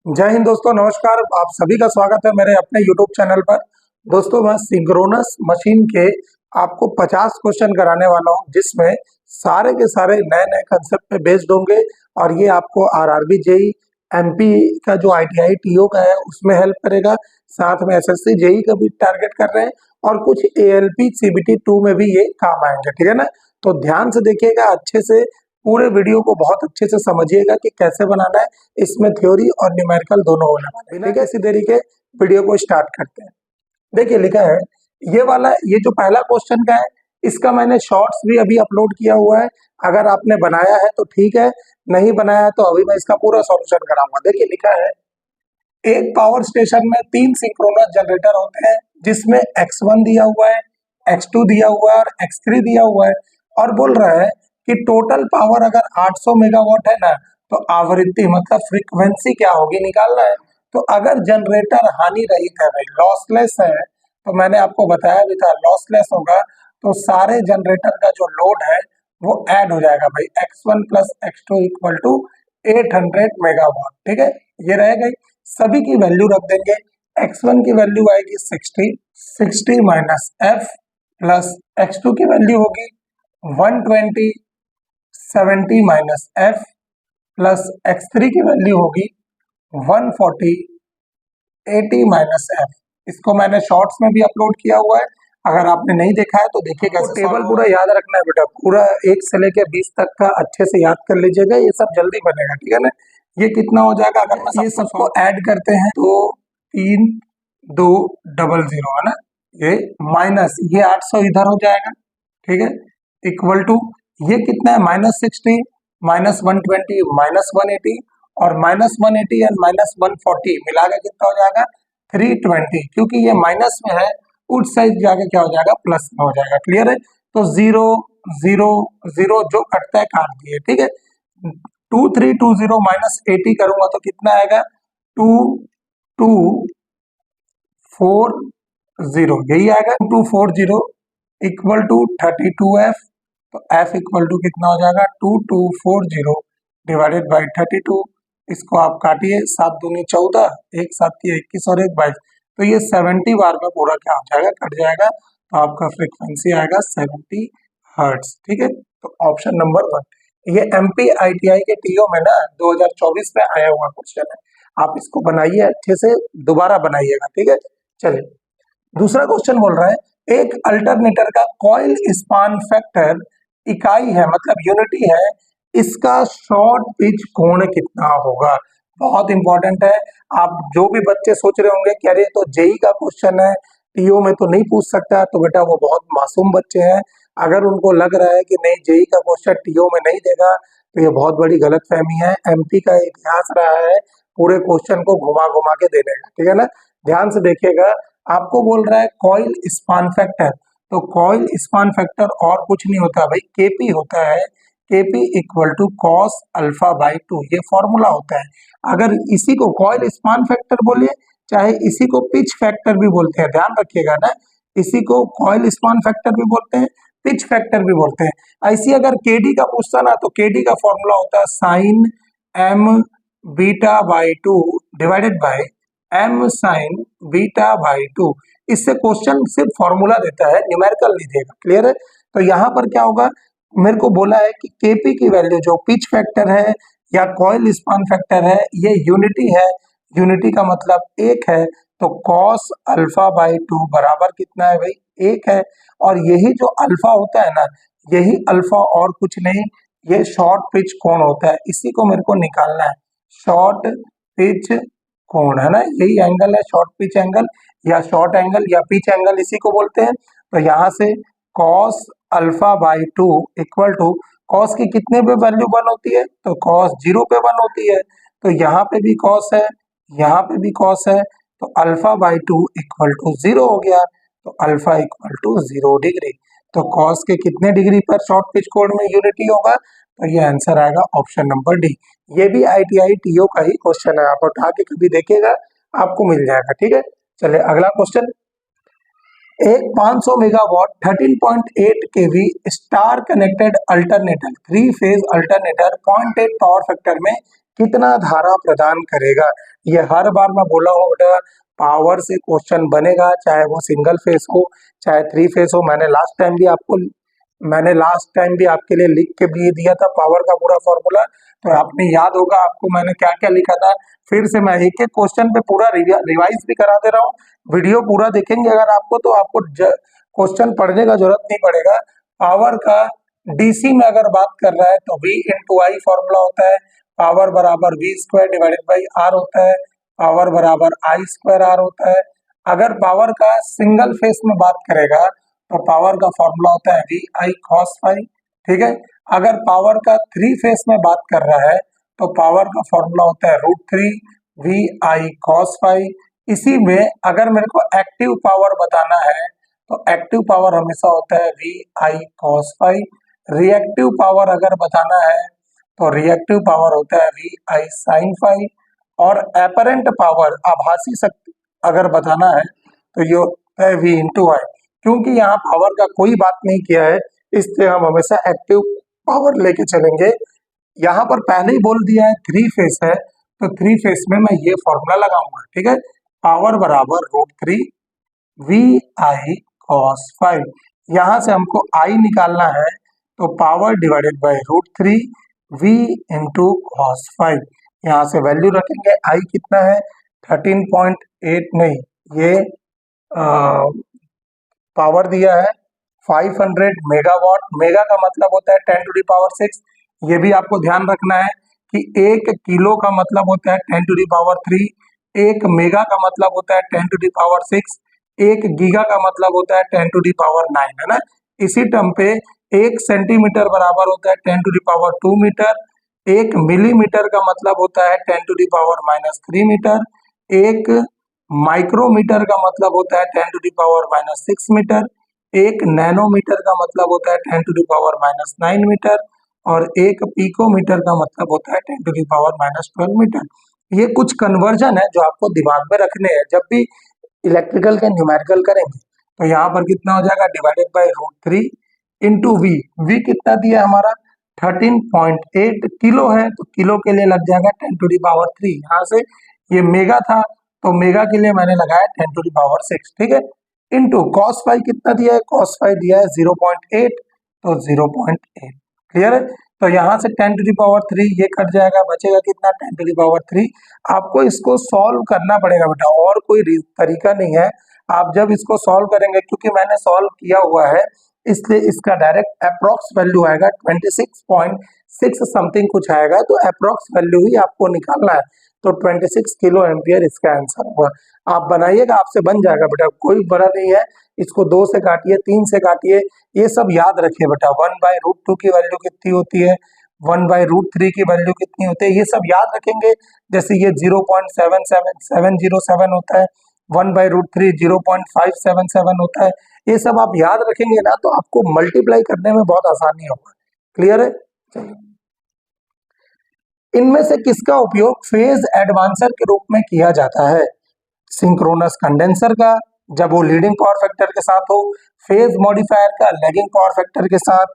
जय हिंद दोस्तों, नमस्कार। आप सभी का स्वागत है मेरे अपने YouTube चैनल पर। दोस्तों, मैं सिंक्रोनस मशीन के आपको 50 क्वेश्चन कराने वाला हूं, जिसमें सारे के सारे नए नए कंसेप्ट पे बेस्ड होंगे और ये आपको आरआरबी जेई एमपी का जो आईटीआई टीओ का है उसमें हेल्प करेगा। साथ में एसएससी जेई का भी टारगेट कर रहे हैं और कुछ एएलपी सीबीटी 2 में भी ये काम आएंगे। ठीक है ना? तो ध्यान से देखिएगा, अच्छे से पूरे वीडियो को बहुत अच्छे से समझिएगा कि कैसे बनाना है। इसमें थ्योरी और न्यूमेरिकल दोनों होने वाले हैं। ठीक है, इसी देरी के वीडियो को स्टार्ट करते हैं। देखिए, लिखा है ये वाला, ये जो पहला क्वेश्चन का है, इसका मैंने शॉर्ट्स भी अभी अपलोड किया हुआ है। अगर आपने बनाया है तो ठीक है, नहीं बनाया है तो अभी मैं इसका पूरा सॉल्यूशन कराऊंगा। देखिए, लिखा है एक पावर स्टेशन में 3 सिंक्रोनस जनरेटर होते हैं, जिसमें x1 दिया हुआ है, x2 दिया हुआ है और x3 दिया हुआ है। और बोल रहा है कि टोटल पावर अगर 800 मेगावाट है ना, तो आवृत्ति मतलब फ्रीक्वेंसी क्या होगी निकालना है। तो अगर जनरेटर हानि रहित है भाई, लॉसलेस है, तो मैंने आपको बताया भी था लॉसलेस होगा तो सारे जनरेटर का जो लोड है वो ऐड हो जाएगा भाई। x1 plus x2 equal to 800 megawatt. ठीक है, ये रहेगा। सभी की वैल्यू रख देंगे। x1 की वैल्यू आएगी 60 माइनस f प्लस x2 की वैल्यू होगी 120 70 माइनस f प्लस x3 की वैल्यू होगी 140 80 माइनस f। इसको मैंने शॉर्ट्स में भी अपलोड किया हुआ है, अगर आपने नहीं देखा है तो देखिएगा। टेबल पूरा याद रखना है बेटा, पूरा 1 से लेकर 20 तक का अच्छे से याद कर लीजिएगा, ये सब जल्दी बनेगा। ठीक है ना? ये कितना हो जाएगा अगर मैं ये सबको ऐड करते हैं तो 3 2 0 0 है ना, ये माइनस ये 800 इधर हो जाएगा। ठीक है, इक्वल टू ये कितना है माइनस 60 माइनस 120 माइनस 180 और माइनस 180 एंड माइनस 140 मिला के कितना हो जाएगा 320। क्योंकि ये माइनस में है, उस साइड जाके क्या हो जाएगा प्लस में हो जाएगा। क्लियर है? तो 0 0 0 जो कटता है काट दिए। ठीक है, 2320 माइनस 80 करूंगा तो कितना आएगा 2240, यही आएगा 2240 इक्वल टू 32f। तो f इक्वल टू कितना हो जाएगा 2240 डिवाइडेड बाई 32। इसको आप काटिए, 7 दूनी 14, 1 7 21 और 1 22। तो ये 70 बार में पूरा क्या हो जाएगा कट जाएगा, तो आपका फ्रीक्वेंसी आएगा 70 हर्ट्ज। ठीक है, तो ऑप्शन नंबर 1 ये एमपी आईटीआई के टीओ में ना 2024 में आया हुआ क्वेश्चन है। आप इसको बनाइए, अच्छे से दोबारा बनाइएगा। ठीक है, चलिए दूसरा क्वेश्चन बोल रहा है एक अल्टरनेटर का कॉइल स्पान फैक्टर इकाई है, मतलब यूनिटी है, इसका शॉर्ट पिच कोण कितना होगा। बहुत इंपॉर्टेंट है। आप जो भी बच्चे सोच रहे होंगे कि अरे तो जेई का क्वेश्चन है, टीओ में तो नहीं पूछ सकता, तो बेटा वो बहुत मासूम बच्चे हैं। अगर उनको लग रहा है कि नहीं जेई का क्वेश्चन टीओ में नहीं देगा, तो ये बहुत बड़ी गलतफहमी है। एमपी का इतिहास रहा है पूरे क्वेश्चन को घुमा घुमा के देने का। ठीक है ना? ध्यान से देखिएगा, आपको बोल रहा है कॉइल स्पान फैक्टर, तो कॉइल स्पान फैक्टर और कुछ नहीं होता भाई, केपी होता है। KP equal to cos alpha by 2, ये फॉर्मूला होता है। अगर इसी को कॉइल स्पान फैक्टर बोलिए, चाहे इसी को पिच फैक्टर भी बोलते हैं, ध्यान रखिएगा ना, इसी को कॉइल स्पान फैक्टर भी बोलते हैं, पिच फैक्टर भी बोलते हैं। ऐसी अगर केडी का पूछता ना, तो केडी का फॉर्मूला होता है sine m beta by 2 divided by m sine beta by 2। इससे क्वेश्चन सिर्फ फॉर्मूला देता है, न्यूमेरिकल नहीं देगा। क्लियर है? तो यहाँ पर क्या होगा, मेरे को बोला है कि केपी की वैल्यू जो पिच फैक्टर है या कॉइल स्पान फैक्टर है, ये यूनिटी है। यूनिटी का मतलब एक है, तो कॉस अल्फा बाई 2 बराबर कितना है भाई, एक है। और यही जो अल्फा होता है ना, यही अल्फा और कुछ नहीं, ये शॉर्ट पिच कोण होता है। इसी को मेरे को निकालना है, शॉर्ट पिच कोण है ना, यही एंगल है शॉर्ट पिच एंगल या शॉर्ट एंगल या पिच एंगल, इसी को बोलते हैं। तो यहाँ से cos alpha by 2 equal to cos की कितने पे वैल्यू 1 होती है, तो कॉस 0 पे 1 होती है। तो यहाँ पे भी कॉस है, यहाँ पे भी कॉस है, तो अल्फा बाई 2 इक्वल टू 0 हो गया। तो अल्फा इक्वल टू 0 डिग्री। तो कॉस के कितने डिग्री पर शॉर्ट पिच कोण में यूनिटी होगा, तो ये आंसर आएगा ऑप्शन नंबर डी। ये भी आईटीआई टीओ का ही क्वेश्चन है, आप उठा के कभी देखिएगा, आपको मिल जाएगा। ठीक है, चलिए अगला क्वेश्चन। एक 500 megawatt 13.8 KV star connected alternator 3 phase alternator 0.8 power factor में कितना धारा प्रदान करेगा। ये हर बार मैं बोला हूँ बेटा, पावर से क्वेश्चन बनेगा, चाहे वो सिंगल फेस हो चाहे थ्री फेस हो। मैंने लास्ट टाइम भी आपके लिए लिख के भी दिया था पावर का पूरा फॉर्मूला, तो आपने याद होगा आपको मैंने क्या क्या लिखा था। फिर से मैं एक एक क्वेश्चन पे पूरा रिवाइज भी करा दे रहा हूँ। वीडियो पूरा देखेंगे अगर आपको, तो आपको क्वेश्चन पढ़ने का जरूरत नहीं पड़ेगा। पावर का डीसी में अगर बात कर रहा है तो V इंटू आई फॉर्मूला होता है, पावर बराबर V square divided by R होता है, पावर बराबर आई स्क्वायर आर होता है। अगर पावर का सिंगल फेस में बात करेगा तो पावर का फॉर्मूला होता है वी आई कॉस फाई, ठीक है। अगर पावर का थ्री फेस में बात कर रहा है तो पावर का फॉर्मूला होता है √3 वी आई कॉस फाई। इसी में अगर मेरे को एक्टिव पावर बताना है तो एक्टिव पावर हमेशा होता है V I cos phi. Reactive power अगर बताना है तो रिएक्टिव पावर होता है वी आई साइन फाई। और एपरेंट पावर आभासी शक्ति अगर बताना है तो ये होता है वी इंटू आई। क्योंकि यहाँ पावर का कोई बात नहीं किया है, इसलिए हम हमेशा एक्टिव पावर लेके चलेंगे। यहाँ पर पहले ही बोल दिया है थ्री फेस है, तो थ्री फेस में मैं ये फॉर्मूला लगाऊंगा, ठीक है। पावर बराबर √3 वी आई कॉस फाइव। यहाँ से हमको आई निकालना है, तो power divided by √3 V into cos five. यहाँ से वैल्यू रखेंगे, आई कितना है 13.8, नहीं ये पावर दिया है 500 मेगावाट। मेगा का मतलब होता है 10⁶। ये भी आपको ध्यान रखना है कि 1 किलो का मतलब होता है 10⁻3, 1 मेगा का मतलब होता है 10⁶, 1 गीगा का मतलब होता है 10⁹, है ना। इसी टर्म पे 1 सेंटीमीटर बराबर होता है 10⁻2 मीटर, 1 मिलीमीटर का मतलब होता है 10⁻³ मीटर, 1 माइक्रोमीटर का मतलब होता है 10⁻6 मीटर, 1 नैनोमीटर का मतलब होता है 10⁻9 मीटर, और 1 पिकोमीटर का मतलब होता है 10⁻12 मीटर। ये कुछ कन्वर्जन है जो आपको दिमाग में रखने हैं जब भी इलेक्ट्रिकल के न्यूमेरिकल करेंगे। तो यहाँ पर कितना हो जाएगा divided by √3 into V. V कितना दिया हमारा 13.8 किलो है, तो किलो के लिए लग जाएगा 10⁻3। यहाँ से ये मेगा था तो मेगा के लिए मैंने लगाया 10⁻6, ठीक है। इंटू कॉस फाई कितना दिया है, कॉस फाई दिया है 0.8, तो 0.8 क्लियर है। तो यहाँ से 10⁻3 ये कट जाएगा, बचेगा कितना 10⁻3। आपको इसको सॉल्व करना पड़ेगा बेटा, और कोई तरीका नहीं है। आप जब इसको सॉल्व करेंगे, क्योंकि मैंने सॉल्व किया हुआ है इसलिए इसका डायरेक्ट अप्रोक्स वैल्यू आएगा 26.6 समथिंग कुछ आएगा, तो अप्रोक्स वैल्यू ही आपको निकालना है। तो 26 किलो एम्पियर इसका आंसर होगा। आप बनाइएगा, आपसे बन जाएगा बेटा, कोई बड़ा नहीं है। इसको 2 से काटिए, 3 से काटिए, ये सब याद रखिए बेटा। 1/√2 की वैल्यू कितनी होती है, 1/√3 की वैल्यू कितनी होती है, ये सब याद रखेंगे। जैसे ये 0.77707 होता है, 1/√3 0.577 होता है। ये सब आप याद रखेंगे ना, तो आपको मल्टीप्लाई करने में बहुत आसानी होगा। क्लियर है। इनमें से किसका उपयोग फेज एडवांसर के रूप में किया जाता है? सिंक्रोनस कंडेंसर का, जब वो लीडिंग पावर फैक्टर के साथ हो, फेज मॉडिफायर का लैगिंग पावर फैक्टर के साथ,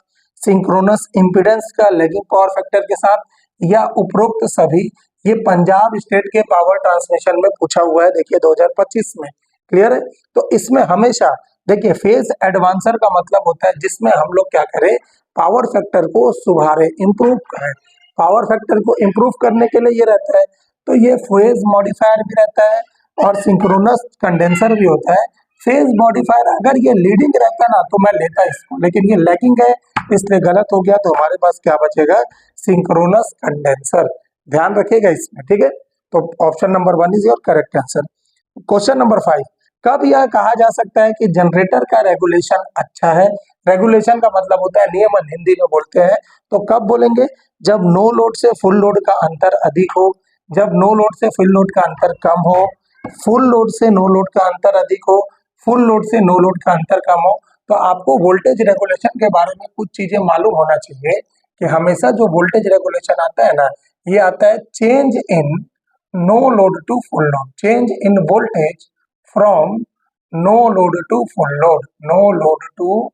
सिंक्रोनस इंपीडेंस का लैगिंग पावर फैक्टर के साथ, या उपरोक्त सभी। ये पंजाब स्टेट के पावर ट्रांसमिशन में पूछा हुआ है, देखिए 2025 में। क्लियर है। तो इसमें हमेशा देखिए फेज एडवांसर का मतलब होता है जिसमें हम लोग क्या करें, पावर फैक्टर को सुधारे, इंप्रूव करें। पावर फैक्टर को इंप्रूव करने के लिए ये रहता है, तो ये फेज मॉडिफायर भी रहता है और सिंक्रोनस कंडेंसर भी होता है। फेज मॉडिफायर अगर ये लीडिंग रहता ना तो मैं लेता इसको, लेकिन ये लैगिंग है इसलिए गलत हो गया। तो हमारे पास क्या बचेगा, सिंक्रोनस कंडेंसर। ध्यान रखिएगा इसमें, ठीक है। तो option number 1 is your correct answer. Question number 5, कब यह कहा जा सकता है कि जनरेटर का रेगुलेशन अच्छा है? रेगुलेशन का मतलब होता है नियमन, हिंदी में बोलते हैं। तो कब बोलेंगे, जब नो लोड से फुल लोड का अंतर अधिक हो, जब नो लोड से फुल लोड का अंतर कम हो, फुल लोड से नो लोड का अंतर अधिक हो, फुल लोड से नो लोड का अंतर कम हो। तो आपको वोल्टेज रेगुलेशन के बारे में कुछ चीजें मालूम होना चाहिए कि हमेशा जो वोल्टेज रेगुलेशन आता है ना, ये आता है change in no load to full load, change in voltage from no load to full load, no load to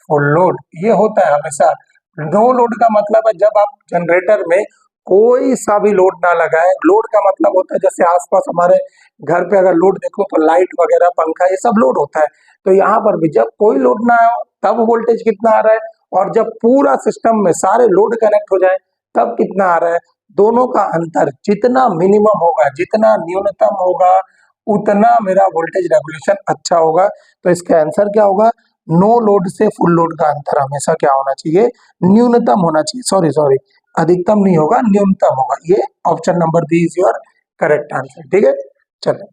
full load, ये होता है हमेशा। नो लोड का मतलब है जब आप जनरेटर में कोई सा भी लोड ना लगाए। लोड का मतलब होता है जैसे आसपास हमारे घर पे अगर लोड देखो तो लाइट वगैरह पंखा ये सब लोड होता है, तो यहाँ पर भी जब कोई लोड ना हो तब वोल्टेज कितना आ रहा है, और जब पूरा सिस्टम में सारे लोड कनेक्ट हो जाए तब कितना आ रहा है। दोनों का अंतर जितना मिनिमम होगा, जितना न्यूनतम होगा, उतना मेरा वोल्टेज रेगुलेशन अच्छा होगा। तो इसका आंसर क्या होगा, नो लोड से फुल लोड का अंतर हमेशा क्या होना चाहिए, न्यूनतम होना चाहिए। सॉरी सॉरी, अधिकतम नहीं होगा, न्यूनतम होगा। ये option number B is your correct answer. ठीक है, चलो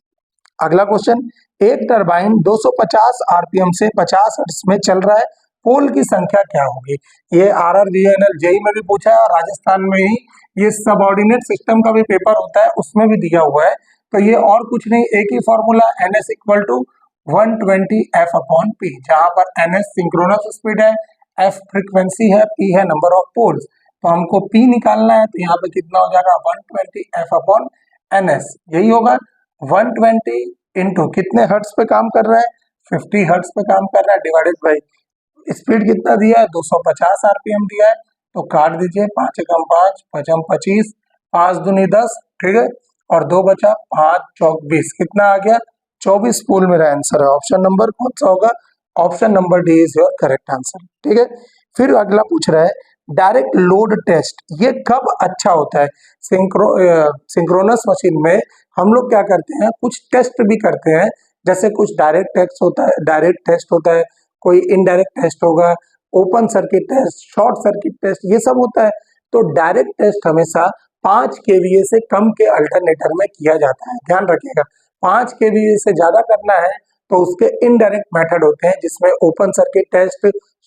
अगला क्वेश्चन। एक टरबाइन 250 आरपीएम से 50 हर्ट्ज में चल रहा है, पोल की संख्या क्या होगी। ये आरआरबीएनएल जेई में भी पूछा है, और राजस्थान में ही ये सबऑर्डिनेट सिस्टम का भी पेपर होता है उसमें भी दिया हुआ है। तो ये और कुछ नहीं, एक ही formula NS equal to 120 F upon P, जहां पर NS सिंक्रोनस स्पीड है, F फ्रीक्वेंसी है, P है नंबर ऑफ पोल्स। तो हमको P निकालना है, तो यहाँ पे कितना हो जाएगा 120 F अपॉन NS, यही होगा 120 इंटू कितने हर्ट्ज पे काम कर रहा है, 50 हर्ट्ज पे काम कर रहा है, डिवाइडेड बाई स्पीड कितना दिया है 250 आरपीएम दिया है। तो काट दीजिए, 5 एकम 5, 5 हम 25, 5 दूनी 10, ठीक है, और 2 बचा 5 चौक 20, कितना आ गया 24 पोल मेरा आंसर है। ऑप्शन नंबर कौन सा होगा, option number D is your correct answer. ठीक है, फिर अगला पूछ रहा है डायरेक्ट लोड टेस्ट, ये कब अच्छा होता है। सिंक्रोनस मशीन में हम लोग क्या करते हैं, कुछ टेस्ट भी करते हैं, जैसे कुछ डायरेक्ट टेस्ट होता है, डायरेक्ट टेस्ट होता है, कोई इनडायरेक्ट टेस्ट होगा, open circuit test, short circuit test, ये सब होता है। तो डायरेक्ट टेस्ट हमेशा 5 केवीए से कम के अल्टरनेटर में किया जाता है, ध्यान रखिएगा। 5 केवीए से ज्यादा करना है तो उसके इनडायरेक्ट मेथड होते हैं, जिसमें open circuit test,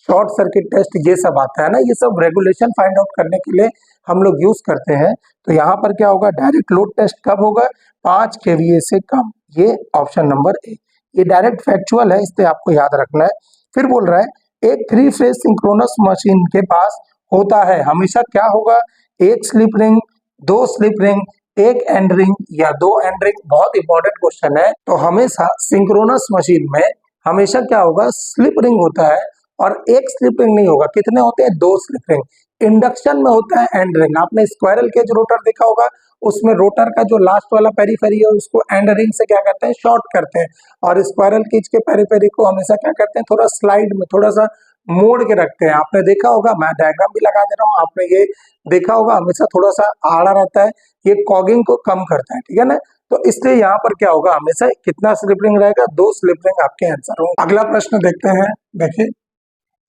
short circuit test ये सब आता है ना, ये सब रेगुलेशन फाइंड आउट करने के लिए हम लोग यूज करते हैं। तो यहाँ पर क्या होगा, डायरेक्ट लोड टेस्ट कब होगा, 5 केवीए से कम, ये ऑप्शन नंबर ए। ये डायरेक्ट फैक्चुअल है, इससे आपको याद रखना है। फिर बोल रहा है एक 3 फेज सिंक्रोनस मशीन के पास होता है हमेशा क्या होगा, एक स्लिप रिंग, 2 स्लिप रिंग, एक एंड रिंग या 2 एंड रिंग। बहुत इंपॉर्टेंट क्वेश्चन है। तो हमेशा सिंक्रोनस मशीन में हमेशा क्या होगा, स्लिप रिंग होता है, और एक स्लिप रिंग नहीं होगा, कितने होते हैं 2 स्लिप रिंग। इंडक्शन में होता है एंड रिंग, आपने स्क्वायरल केज रोटर देखा होगा, उसमें रोटर का जो लास्ट वाला पेरीफेरी है उसको एंड रिंग से क्या करते हैं, शॉर्ट करते हैं, और स्क्वायरल केज के पेरीफेरी को हमेशा क्या करते हैं, थोड़ा स्लाइड में थोड़ा सा मोड़ के रखते हैं। आपने देखा होगा, मैं डायग्राम भी लगा दे रहा हूँ, आपने ये देखा होगा, हमेशा थोड़ा सा आड़ा रहता है, ये कॉगिंग को कम करता है, ठीक है ना। तो इसलिए यहाँ पर क्या होगा, हमेशा कितना स्लिप रिंग रहेगा, 2 स्लिप रिंग आपके आंसर होंगे। अगला प्रश्न देखते हैं, देखिए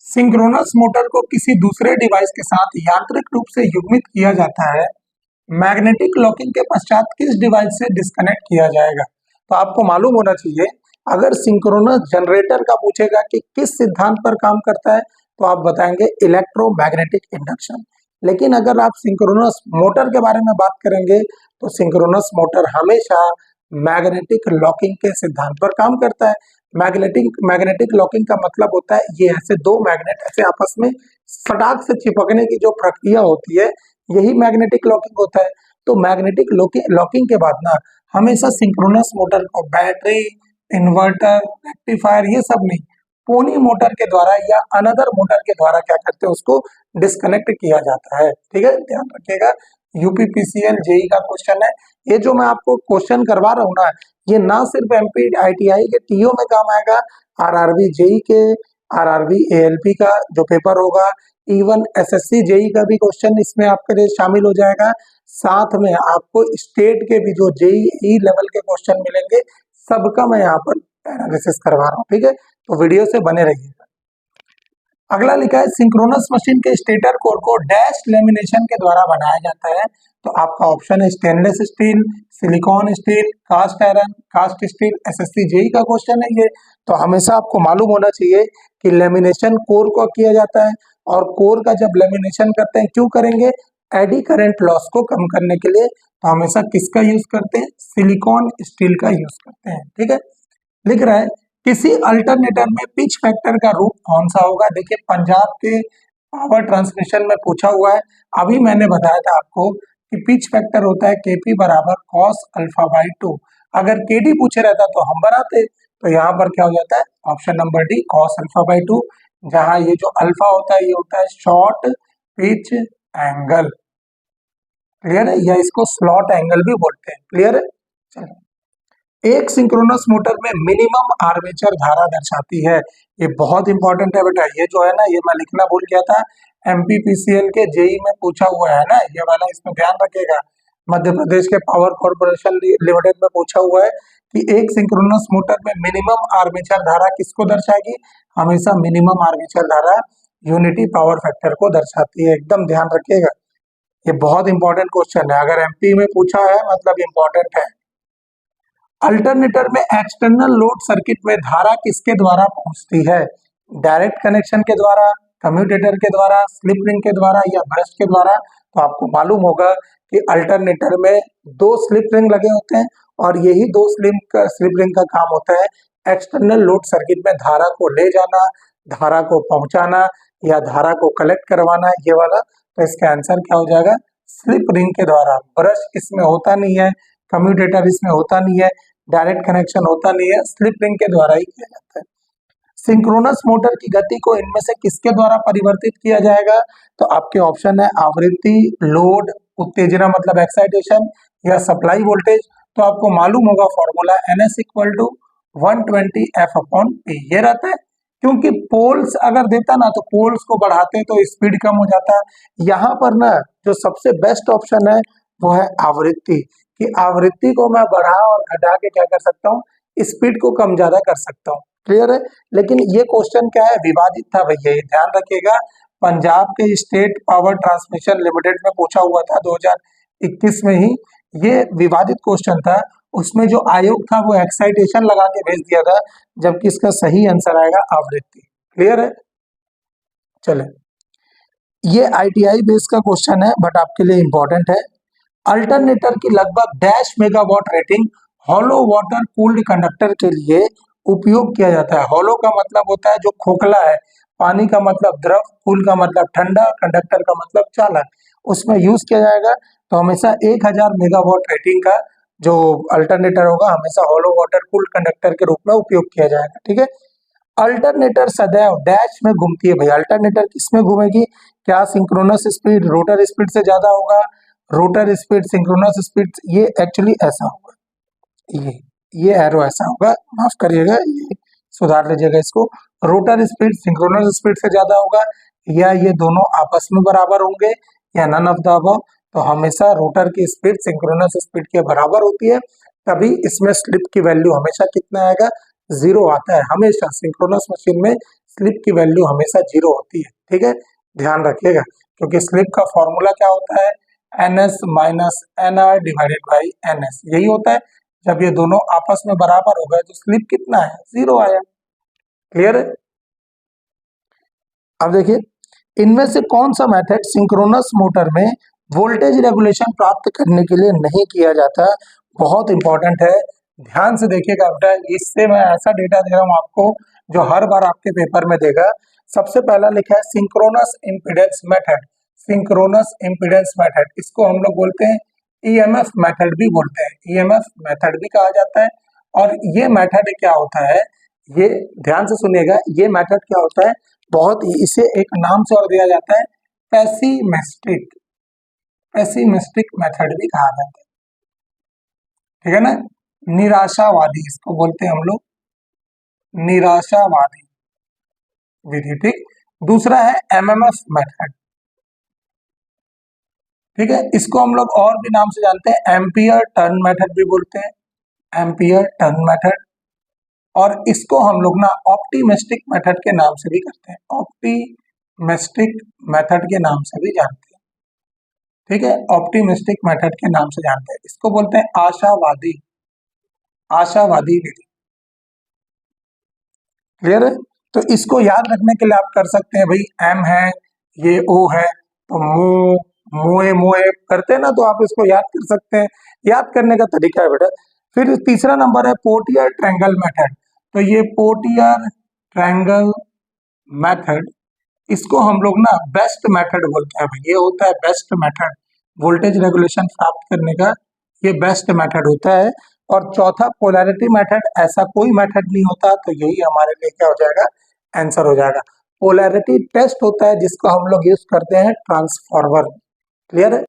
सिंक्रोनस मोटर को किसी दूसरे डिवाइस के साथ यांत्रिक रूप से युग्मित किया जाता है, मैग्नेटिक लॉकिंग के पश्चात किस डिवाइस से डिस्कनेक्ट किया जाएगा। तो आपको मालूम होना चाहिए, अगर सिंक्रोनस जनरेटर का पूछेगा कि किस सिद्धांत पर काम करता है, तो आप बताएंगे इलेक्ट्रोमैग्नेटिक इंडक्शन। लेकिन अगर आप सिंक्रोनस मोटर के बारे में बात करेंगे तो सिंक्रोनस मोटर हमेशा मैग्नेटिक लॉकिंग के सिद्धांत पर काम करता है। मैग्नेटिक लॉकिंग का मतलब होता है ये ऐसे 2 मैग्नेट ऐसे आपस में सटाक से चिपकने की जो प्रक्रिया होती है, यही मैग्नेटिक लॉकिंग होता है। तो मैग्नेटिक लॉकिंग के बाद ना हमेशा सिंक्रोनस मोटर को बैटरी, इन्वर्टर, रेक्टिफायर ये सब नहीं, पोनी मोटर के द्वारा या अनदर मोटर के द्वारा क्या करते हैं, उसको डिस्कनेक्ट किया जाता है। ठीक है, ध्यान रखिएगा, यूपीपीसीएल जेई का क्वेश्चन है। ये जो मैं आपको क्वेश्चन करवा रहा हूँ ना, ये ना सिर्फ एमपी आईटीआई के टीओ में काम आएगा, आरआरबी जेई के, आरआरबी एएलपी का जो पेपर होगा, इवन एसएससी जेई का भी क्वेश्चन इसमें आपके लिए शामिल हो जाएगा। साथ में आपको स्टेट के भी जो जेई लेवल के क्वेश्चन मिलेंगे, सबका मैं यहाँ पर एनालिसिस करवा रहा हूँ। ठीक है, तो वीडियो से बने रहिएगा। अगला लिखा है सिंक्रोनस मशीन के स्टेटर कोर को डैश लेमिनेशन के द्वारा बनाया जाता है। तो आपका ऑप्शन है stainless steel, silicon steel, cast iron, cast steel. SSC JE का क्वेश्चन है ये। तो हमेशा आपको मालूम होना चाहिए कि लेमिनेशन कोर को किया जाता है, और कोर का जब लेमिनेशन करते हैं क्यों करेंगे, एडी करंट लॉस को कम करने के लिए। तो हमेशा किसका यूज करते हैं, सिलिकॉन स्टील का यूज करते हैं। ठीक है, लिख रहा है किसी अल्टरनेटर में पिच फैक्टर का रूप कौन सा होगा। देखिए पंजाब के पावर ट्रांसमिशन में पूछा हुआ है। अभी मैंने बताया था आपको कि पिच फैक्टर होता है केपी बराबर कॉस अल्फा बाई 2। अगर केडी पूछे रहता तो हम बनाते, तो यहाँ पर क्या हो जाता है, option number D cos alpha by 2, जहां ये जो अल्फा होता है ये होता है शॉर्ट पिच एंगल। क्लियर है, या इसको स्लॉट एंगल भी बोलते हैं। क्लियर है, चलो। एक सिंक्रोनस मोटर में मिनिमम आर्मेचर धारा दर्शाती है। ये बहुत इंपॉर्टेंट है बेटा, ये जो है ना, ये मैं लिखना भूल गया था, एमपीपीसीएल के जेई में पूछा हुआ है ना ये वाला, इसमें ध्यान रखिएगा। मध्य प्रदेश के पावर कॉर्पोरेशन लिमिटेड में पूछा हुआ है कि एक सिंक्रोनस मोटर में मिनिमम आर्मेचर धारा किसको दर्शाएगी? हमेशा मिनिमम आर्मेचर धारा यूनिटी पावर फैक्टर को दर्शाती है, एकदम ध्यान रखिएगा। ये बहुत इंपॉर्टेंट क्वेश्चन है, अगर एमपी में पूछा है मतलब इंपॉर्टेंट है। अल्टरनेटर में एक्सटर्नल लोड सर्किट में धारा किसके द्वारा पहुंचती है? डायरेक्ट कनेक्शन के द्वारा, कम्यूटेटर के द्वारा, स्लिप रिंग के द्वारा या ब्रश के द्वारा? तो आपको मालूम होगा कि अल्टरनेटर में 2 स्लिप रिंग लगे होते हैं और यही 2 स्लिप रिंग का काम होता है एक्सटर्नल लोड सर्किट में धारा को ले जाना, धारा को पहुंचाना या धारा को कलेक्ट करवाना, ये वाला। तो इसका आंसर क्या हो जाएगा? स्लिप रिंग के द्वारा। ब्रश इसमें होता नहीं है, कम्यूटेटर इसमें होता नहीं है, डायरेक्ट कनेक्शन होता नहीं है, स्लिप रिंग के द्वारा ही किया जाता है। सिंक्रोनस मोटर की गति को इनमें से किसके द्वारा परिवर्तित किया जाएगा? तो आपके ऑप्शन है आवृत्ति, लोड, उत्तेजना मतलब एक्साइटेशन, या सप्लाई वोल्टेज। तो आपको मालूम होगा फॉर्मूला NS = 120 F/P, ये रहता है। क्योंकि पोल्स अगर देता ना तो पोल्स को बढ़ाते तो स्पीड कम हो जाता। यहाँ पर ना जो सबसे बेस्ट ऑप्शन है वो है आवृत्ति, कि आवृत्ति को मैं बढ़ा और घटा के क्या कर सकता हूँ? स्पीड को कम ज्यादा कर सकता हूँ। क्लियर है, लेकिन ये क्वेश्चन क्या है? विवादित था भैया, ये ध्यान रखिएगा। पंजाब के स्टेट पावर ट्रांसमिशन लिमिटेड में पूछा हुआ था 2021 में ही, ये विवादित क्वेश्चन था। उसमें जो आयोग था वो एक्साइटेशन लगा के भेज दिया था, जबकि इसका सही आंसर आएगा आवृत्ति। क्लियर है, चले। ये ITI बेस का क्वेश्चन है बट आपके लिए इंपॉर्टेंट है। अल्टरनेटर की लगभग 1 megawatt rating hollow water cooled conductor के लिए उपयोग किया जाता है। हॉलो का मतलब होता है जो खोखला है, पानी का मतलब द्रव, कूल का मतलब ठंडा, कंडक्टर का मतलब चालक, उसमें यूज किया जाएगा। तो हमेशा 1000 मेगावाट रेटिंग का जो अल्टरनेटर होगा हमेशा हॉलो वाटर कूल्ड कंडक्टर के रूप में उपयोग किया जाएगा। ठीक है, अल्टरनेटर सदैव डैश में घूमती है। भैया अल्टरनेटर किसमें घूमेगी? क्या सिंक्रोनस स्पीड रोटर स्पीड से ज्यादा होगा? रोटर स्पीड सिंक्रोनस स्पीड, ये एक्चुअली ऐसा होगा, ये एरो ऐसा होगा, माफ करिएगा, ये सुधार लीजिएगा इसको। रोटर स्पीड सिंक्रोनस स्पीड से ज्यादा होगा, या ये दोनों आपस में बराबर होंगे, या नन ऑफ द अबव। तो हमेशा रोटर की स्पीड सिंक्रोनस स्पीड के बराबर होती है, तभी इसमें स्लिप की वैल्यू हमेशा कितना आएगा? 0 आता है। हमेशा सिंक्रोनस मशीन में स्लिप की वैल्यू हमेशा 0 होती है। ठीक है, ध्यान रखिएगा, क्योंकि स्लिप का फॉर्मूला क्या होता है? NS - NR / NS, यही होता है। जब ये दोनों आपस में बराबर हो गए तो स्लिप कितना है? 0 आया। क्लियर है, अब देखिए इनमें से कौन सा मेथड सिंक्रोनस मोटर में वोल्टेज रेगुलेशन प्राप्त करने के लिए नहीं किया जाता? बहुत इंपॉर्टेंट है, ध्यान से देखिएगा बेटा। इससे मैं ऐसा डेटा दे रहा हूं आपको जो हर बार आपके पेपर में देगा। सबसे पहला लिखा है synchronous impedance method. Synchronous impedance method, इसको हम लोग बोलते हैं EMF मेथड भी बोलते हैं, EMF मेथड भी कहा जाता है। और ये मेथड क्या होता है? ये ध्यान से सुनिएगा, ये मेथड क्या होता है? बहुत ही, इसे एक नाम से और दिया जाता है पेसिमिस्टिक, पेसिमिस्टिक मेथड भी कहा जाता है। ठीक है ना, निराशावादी इसको बोलते हैं हम लोग, निराशावादी विधि। ठीक, दूसरा है MMF मेथड। ठीक है, इसको हम लोग और भी नाम से जानते हैं, एम्पियर टर्न मेथड भी बोलते हैं, एम्पियर टर्न मेथड। और इसको हम लोग ना ऑप्टिमिस्टिक मेथड के नाम से भी करते हैं, ऑप्टिमिस्टिक मेथड के नाम से भी जानते हैं। ठीक है, ऑप्टिमिस्टिक मेथड के नाम से जानते हैं। इसको बोलते हैं आशावादी, आशावादी विधि। क्लियर है, तो इसको याद रखने के लिए आप कर सकते हैं भाई, M है, ये O है, तो मोए मोए करते हैं ना, तो आप इसको याद कर सकते हैं। याद करने का तरीका है बेटा। फिर तीसरा नंबर है पोर्टियर ट्रायंगल मेथड। तो ये पोर्टियर ट्रायंगल मेथड, इसको हम लोग ना बेस्ट मेथड बोलते हैं। ये होता है बेस्ट मेथड, वोल्टेज रेगुलेशन प्राप्त करने का ये बेस्ट मेथड होता है। और चौथा पोलैरिटी मेथड, ऐसा कोई मेथड नहीं होता, तो यही हमारे लिए क्या हो जाएगा? आंसर हो जाएगा। पोलैरिटी टेस्ट होता है जिसको हम लोग यूज करते हैं ट्रांसफार्मर। क्लियर है।